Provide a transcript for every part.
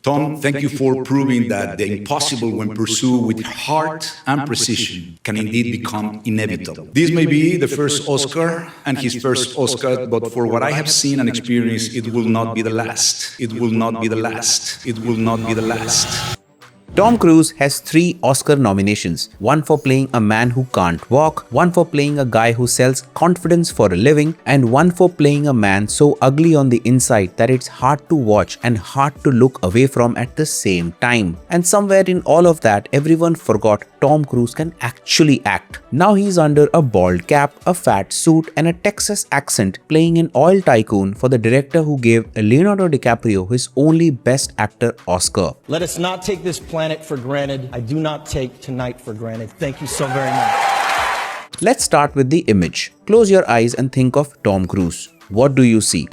Tom, thank you for proving that the impossible, when pursued with heart and precision, can indeed become inevitable. This may be the first Oscar and his first Oscar, but for what I have seen and experienced, it will not be the last. It will not be the last. It will not be the last. Tom Cruise has 3 Oscar nominations, one for playing a man who can't walk, one for playing a guy who sells confidence for a living, and one for playing a man so ugly on the inside that it's hard to watch and hard to look away from at the same time. And somewhere in all of that, everyone forgot Tom Cruise can actually act. Now he's under a bald cap, a fat suit, and a Texas accent playing an oil tycoon for the director who gave Leonardo DiCaprio his only Best Actor Oscar. Let us not take this planet for granted. I do not take tonight for granted. Thank you so very much. Let's start with the image. Close your eyes and think of Tom Cruise. What do you see?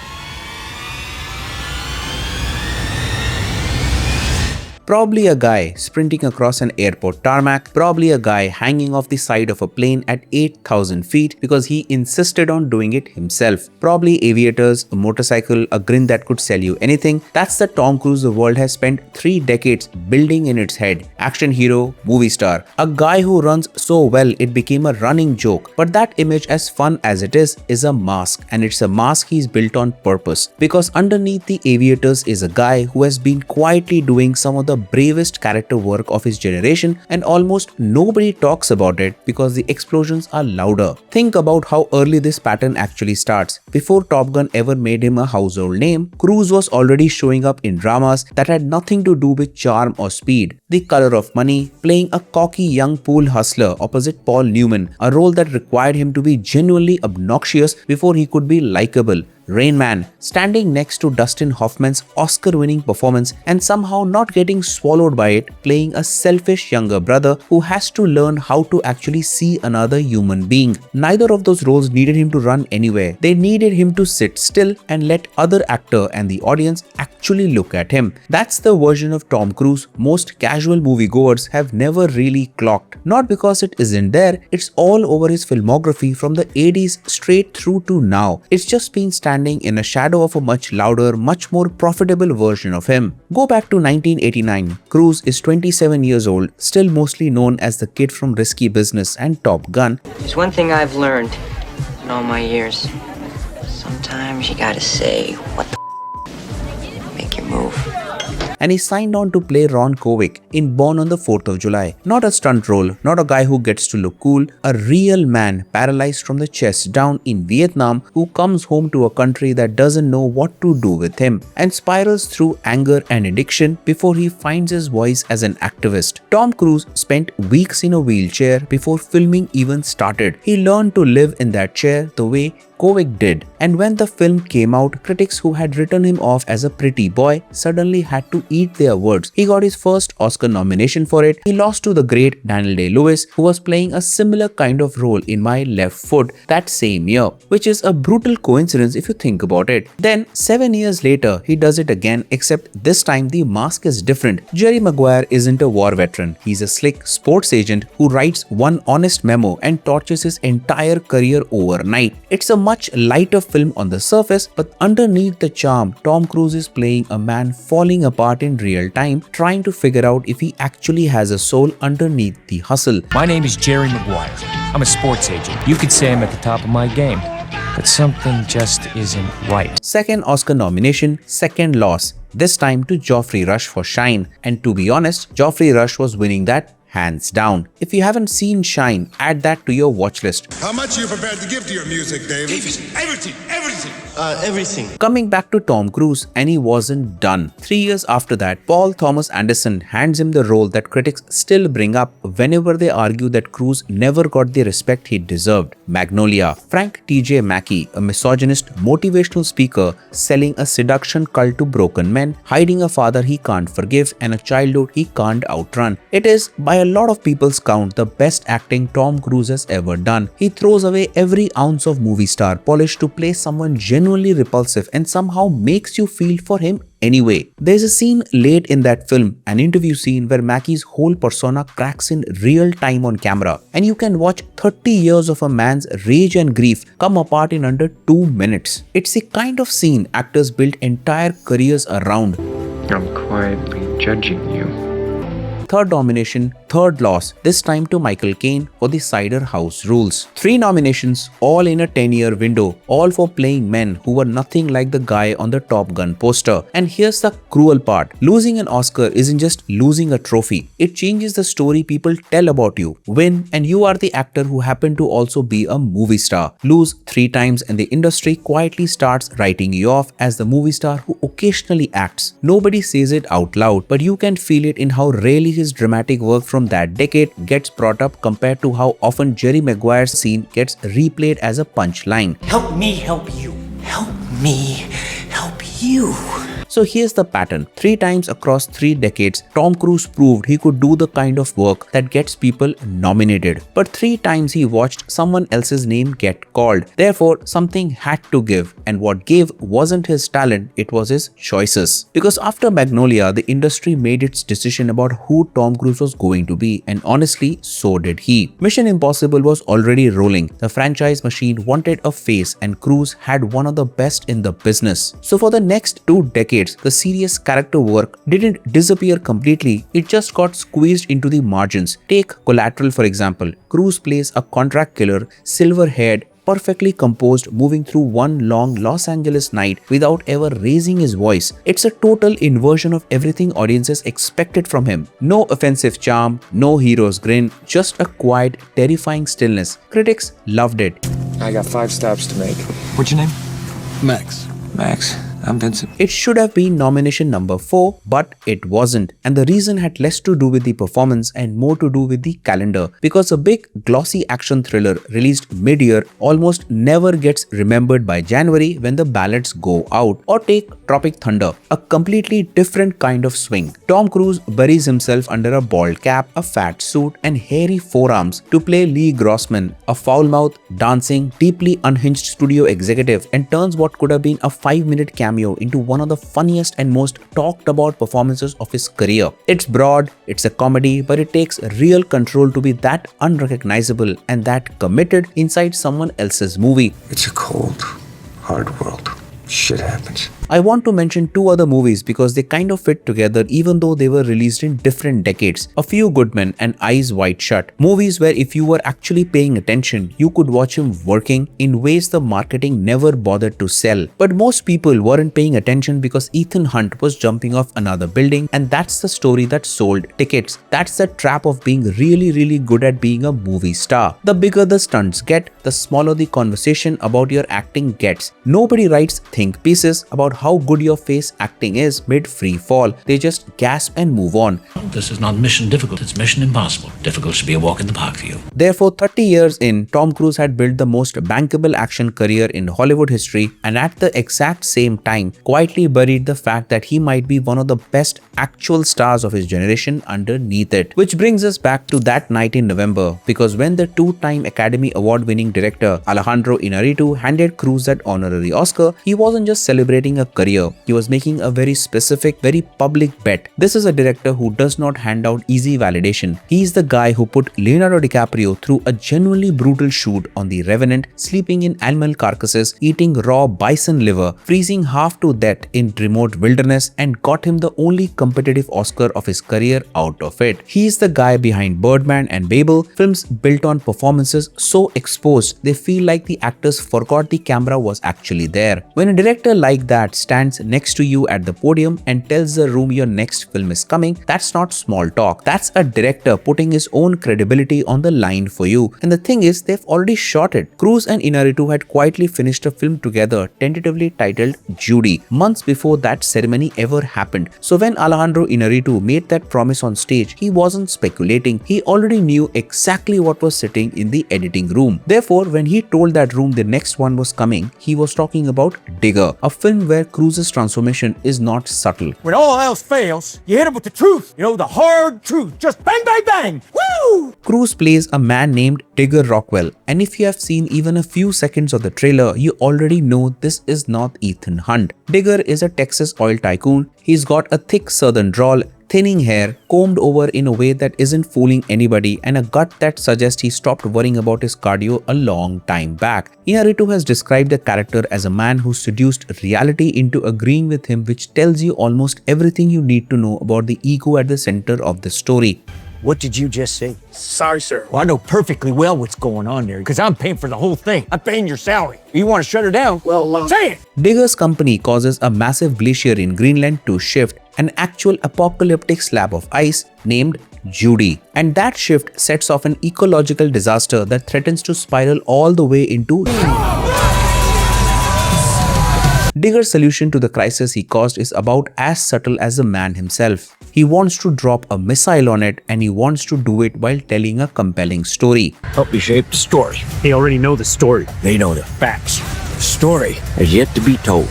Probably a guy sprinting across an airport tarmac, probably a guy hanging off the side of a plane at 8,000 feet because he insisted on doing it himself. Probably aviators, a motorcycle, a grin that could sell you anything. That's the Tom Cruise the world has spent 3 decades building in its head. Action hero, movie star. A guy who runs so well it became a running joke. But that image, as fun as it is a mask, and it's a mask he's built on purpose. Because underneath the aviators is a guy who has been quietly doing some of the bravest character work of his generation, and almost nobody talks about it because the explosions are louder. Think about how early this pattern actually starts. Before Top Gun ever made him a household name, Cruise was already showing up in dramas that had nothing to do with charm or speed. The Color of Money, playing a cocky young pool hustler opposite Paul Newman, a role that required him to be genuinely obnoxious before he could be likable. Rain Man, standing next to Dustin Hoffman's Oscar-winning performance and somehow not getting swallowed by it, playing a selfish younger brother who has to learn how to actually see another human being. Neither of those roles needed him to run anywhere. They needed him to sit still and let other actor and the audience actually look at him. That's the version of Tom Cruise most casual moviegoers have never really clocked. Not because it isn't there, it's all over his filmography from the 80s straight through to now. It's just been standing in a shadow of a much louder, much more profitable version of him. Go back to 1989. Cruise is 27 years old, still mostly known as the kid from Risky Business and Top Gun. There's one thing I've learned in all my years. Sometimes you gotta say, what the make your move. And he signed on to play Ron Kovic in Born on the 4th of July. Not a stunt role, not a guy who gets to look cool, a real man paralyzed from the chest down in Vietnam who comes home to a country that doesn't know what to do with him and spirals through anger and addiction before he finds his voice as an activist. Tom Cruise spent weeks in a wheelchair before filming even started. He learned to live in that chair the way Kovic did, and when the film came out, critics who had written him off as a pretty boy suddenly had to eat their words. He got his first Oscar nomination for it. He lost to the great Daniel Day-Lewis, who was playing a similar kind of role in My Left Foot that same year, which is a brutal coincidence if you think about it. Then 7 years later, he does it again, except this time the mask is different. Jerry Maguire isn't a war veteran. He's a slick sports agent who writes one honest memo and torches his entire career overnight. It's a much lighter film on the surface, but underneath the charm, Tom Cruise is playing a man falling apart in real time, trying to figure out if he actually has a soul underneath the hustle. My name is Jerry Maguire. I'm a sports agent. You could say I'm at the top of my game, but something just isn't right. Second Oscar nomination, second loss, this time to Geoffrey Rush for Shine. And to be honest, Geoffrey Rush was winning that hands down. If you haven't seen Shine, add that to your watch list. How much are you prepared to give to your music, David? Everything. Everything. Coming back to Tom Cruise, and he wasn't done. 3 years after that, Paul Thomas Anderson hands him the role that critics still bring up whenever they argue that Cruise never got the respect he deserved. Magnolia. Frank T.J. Mackey, a misogynist motivational speaker selling a seduction cult to broken men, hiding a father he can't forgive and a childhood he can't outrun. It is, by a lot of people's count, the best acting Tom Cruise has ever done. He throws away every ounce of movie star polish to play someone genuinely repulsive and somehow makes you feel for him anyway. There's a scene late in that film, an interview scene where Mackey's whole persona cracks in real time on camera, and you can watch 30 years of a man's rage and grief come apart in under 2 minutes. It's the kind of scene actors build entire careers around. I'm quietly judging you. Third nomination, third loss, this time to Michael Caine for the Cider House Rules. 3 nominations, all in a 10-year window, all for playing men who were nothing like the guy on the Top Gun poster. And here's the cruel part, losing an Oscar isn't just losing a trophy, it changes the story people tell about you. Win and you are the actor who happen to also be a movie star. Lose 3 times and the industry quietly starts writing you off as the movie star who occasionally acts. Nobody says it out loud, but you can feel it in how rarely his dramatic work from that decade gets brought up compared to how often Jerry Maguire's scene gets replayed as a punchline. Help me help you. Help me help you. So here's the pattern. 3 times across 3 decades, Tom Cruise proved he could do the kind of work that gets people nominated. But 3 times he watched someone else's name get called. Therefore, something had to give. And what gave wasn't his talent, it was his choices. Because after Magnolia, the industry made its decision about who Tom Cruise was going to be. And honestly, so did he. Mission Impossible was already rolling. The franchise machine wanted a face and Cruise had one of the best in the business. So for the next 2 decades, the serious character work didn't disappear completely, it just got squeezed into the margins. Take Collateral for example. Cruise plays a contract killer, silver-haired, perfectly composed, moving through one long Los Angeles night without ever raising his voice. It's a total inversion of everything audiences expected from him. No offensive charm, no hero's grin, just a quiet, terrifying stillness. Critics loved it. I got 5 stops to make. What's your name? Max. Max. I'm Vincent. It should have been nomination number 4, but it wasn't. And the reason had less to do with the performance and more to do with the calendar. Because a big, glossy action thriller released mid-year almost never gets remembered by January when the ballots go out. Or take Tropic Thunder, a completely different kind of swing. Tom Cruise buries himself under a bald cap, a fat suit, and hairy forearms to play Lee Grossman, a foul-mouthed, dancing, deeply unhinged studio executive, and turns what could have been a 5-minute cameo into one of the funniest and most talked about performances of his career. It's broad, it's a comedy, but it takes real control to be that unrecognizable and that committed inside someone else's movie. It's a cold, hard world. Shit happens. I want to mention 2 other movies because they kind of fit together even though they were released in different decades. A Few Good Men and Eyes Wide Shut. Movies where if you were actually paying attention, you could watch him working in ways the marketing never bothered to sell. But most people weren't paying attention because Ethan Hunt was jumping off another building, and that's the story that sold tickets. That's the trap of being really good at being a movie star. The bigger the stunts get, the smaller the conversation about your acting gets. Nobody writes think pieces about how good your face acting is mid free fall. They just gasp and move on. This is not mission difficult, it's mission impossible. Difficult should be a walk in the park for you. Therefore, 30 years in, Tom Cruise had built the most bankable action career in Hollywood history, and at the exact same time, quietly buried the fact that he might be one of the best actual stars of his generation underneath it. Which brings us back to that night in November, because when the 2-time Academy Award winning director Alejandro Iñárritu handed Cruise that honorary Oscar, he wasn't just celebrating a career, he was making a very specific, very public bet. This is a director who does not hand out easy validation. He's the guy who put Leonardo DiCaprio through a genuinely brutal shoot on The Revenant, sleeping in animal carcasses, eating raw bison liver, freezing half to death in remote wilderness, and got him the only competitive Oscar of his career out of it. He's the guy behind Birdman and Babel, films built on performances so exposed they feel like the actors forgot the camera was actually there. When a director like that stands next to you at the podium and tells the room your next film is coming, that's not small talk. That's a director putting his own credibility on the line for you. And the thing is, they've already shot it. Cruise and Inarritu had quietly finished a film together, tentatively titled Judy, months before that ceremony ever happened. So when Alejandro Iñárritu made that promise on stage, he wasn't speculating. He already knew exactly what was sitting in the editing room. Therefore, when he told that room the next one was coming, he was talking about Digger, a film where Cruise's transformation is not subtle. When all else fails, you hit him with the truth. You know, the hard truth. Just bang, bang, bang. Woo! Cruise plays a man named Digger Rockwell, and if you have seen even a few seconds of the trailer, you already know this is not Ethan Hunt. Digger is a Texas oil tycoon. He's got a thick southern drawl, thinning hair, combed over in a way that isn't fooling anybody, and a gut that suggests he stopped worrying about his cardio a long time back. Inarritu has described the character as a man who seduced reality into agreeing with him, which tells you almost everything you need to know about the ego at the center of the story. What did you just say? Sorry, sir. Well, I know perfectly well what's going on there, because I'm paying for the whole thing. I'm paying your salary. You want to shut her down? Well, say it! Digger's company causes a massive glacier in Greenland to shift, an actual apocalyptic slab of ice named Judy. And that shift sets off an ecological disaster that threatens to spiral all the way into Digger's solution to the crisis he caused is about as subtle as the man himself. He wants to drop a missile on it, and he wants to do it while telling a compelling story. Help me shape the story. They already know the story. They know the facts. The story is yet to be told.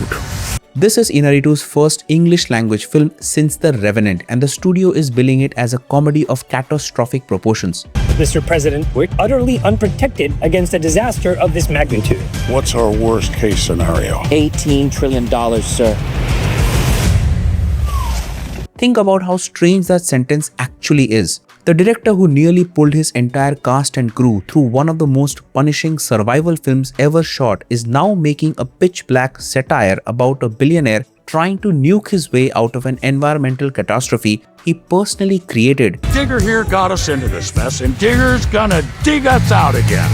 This is Inarritu's first English language film since The Revenant, and the studio is billing it as a comedy of catastrophic proportions. Mr. President, we're utterly unprotected against a disaster of this magnitude. what's our worst case scenario? $18 trillion, sir. Think about how strange that sentence actually is. The director who nearly pulled his entire cast and crew through one of the most punishing survival films ever shot is now making a pitch-black satire about a billionaire trying to nuke his way out of an environmental catastrophe he personally created. Digger here got us into this mess, and Digger's gonna dig us out again.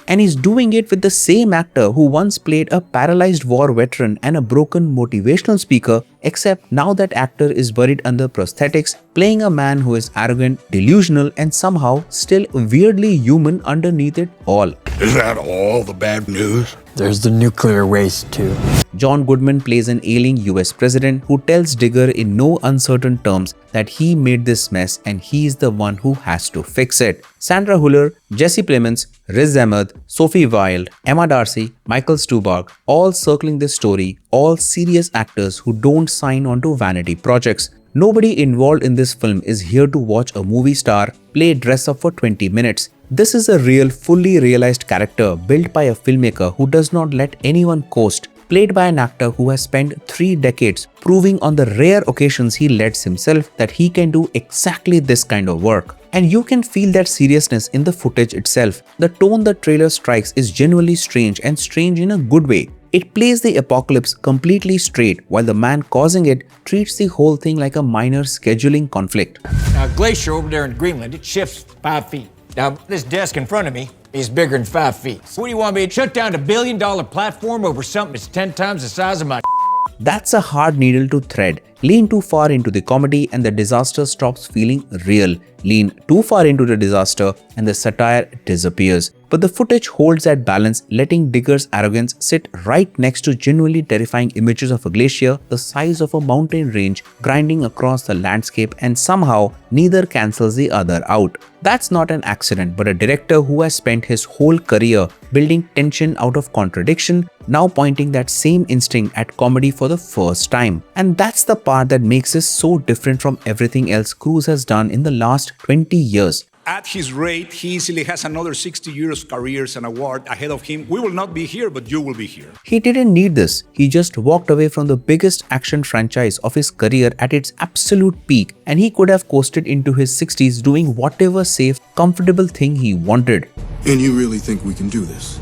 And he's doing it with the same actor who once played a paralyzed war veteran and a broken motivational speaker, except now that actor is buried under prosthetics, playing a man who is arrogant, delusional, and somehow still weirdly human underneath it all. Is that all the bad news? There's the nuclear waste, too. John Goodman plays an ailing US president who tells Digger in no uncertain terms that he made this mess and he's the one who has to fix it. Sandra Huller, Jesse Plemons, Riz Ahmed, Sophie Wilde, Emma Darcy, Michael Stuhlbarg, all circling this story, all serious actors who don't sign on to vanity projects. Nobody involved in this film is here to watch a movie star play dress up for 20 minutes. This is a real, fully realized character built by a filmmaker who does not let anyone coast, played by an actor who has spent 3 decades proving on the rare occasions he lets himself that he can do exactly this kind of work. And you can feel that seriousness in the footage itself. The tone the trailer strikes is genuinely strange, and strange in a good way. It plays the apocalypse completely straight, while the man causing it treats the whole thing like a minor scheduling conflict. Now, glacier over there in Greenland, it shifts 5 feet. Now, this desk in front of me is bigger than 5 feet. What do you want me to shut down a $1 billion platform over something that's 10 times the size of my That's a hard needle to thread. Lean too far into the comedy and the disaster stops feeling real. Lean too far into the disaster and the satire disappears. But the footage holds that balance, letting Digger's arrogance sit right next to genuinely terrifying images of a glacier the size of a mountain range grinding across the landscape, and somehow neither cancels the other out. That's not an accident, but a director who has spent his whole career building tension out of contradiction, now pointing that same instinct at comedy for the first time. And that's the part that makes this so different from everything else Cruise has done in the last 20 years. At his rate, he easily has another 60 years of careers and award ahead of him. We will not be here, but you will be here. He didn't need this. He just walked away from the biggest action franchise of his career at its absolute peak, and he could have coasted into his 60s doing whatever safe, comfortable thing he wanted. And you really think we can do this?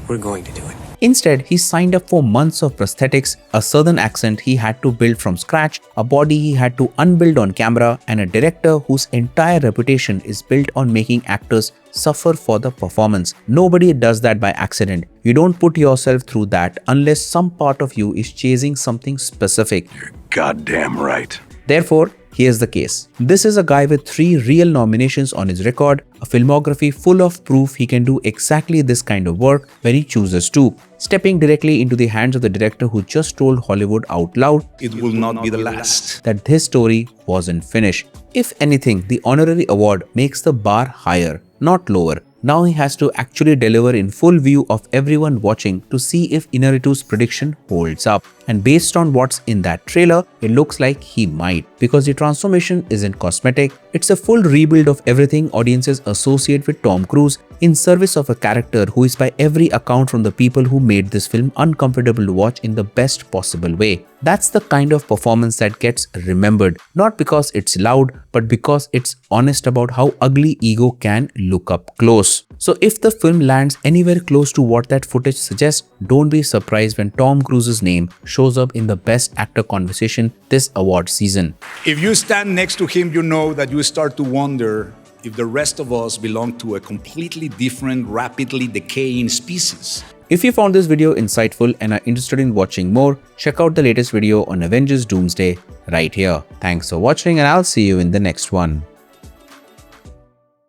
We're going to do it. Instead, he signed up for months of prosthetics, a southern accent he had to build from scratch, a body he had to unbuild on camera, and a director whose entire reputation is built on making actors suffer for the performance. Nobody does that by accident. You don't put yourself through that unless some part of you is chasing something specific. You're goddamn right. Therefore, here's the case. This is a guy with 3 real nominations on his record, a filmography full of proof he can do exactly this kind of work when he chooses to, stepping directly into the hands of the director who just told Hollywood out loud It will not be the last. that his story wasn't finished. If anything, the honorary award makes the bar higher, not lower. Now he has to actually deliver in full view of everyone watching to see if Inarritu's prediction holds up. And based on what's in that trailer, it looks like he might. Because the transformation isn't cosmetic, it's a full rebuild of everything audiences associate with Tom Cruise, in service of a character who is by every account from the people who made this film uncomfortable to watch in the best possible way. That's the kind of performance that gets remembered, not because it's loud, but because it's honest about how ugly ego can look up close. So if the film lands anywhere close to what that footage suggests, don't be surprised when Tom Cruise's name shows up in the Best Actor conversation this award season. If you stand next to him, you know that you start to wonder if the rest of us belong to a completely different, rapidly decaying species. If you found this video insightful and are interested in watching more, check out the latest video on Avengers Doomsday right here. Thanks for watching and I'll see you in the next one.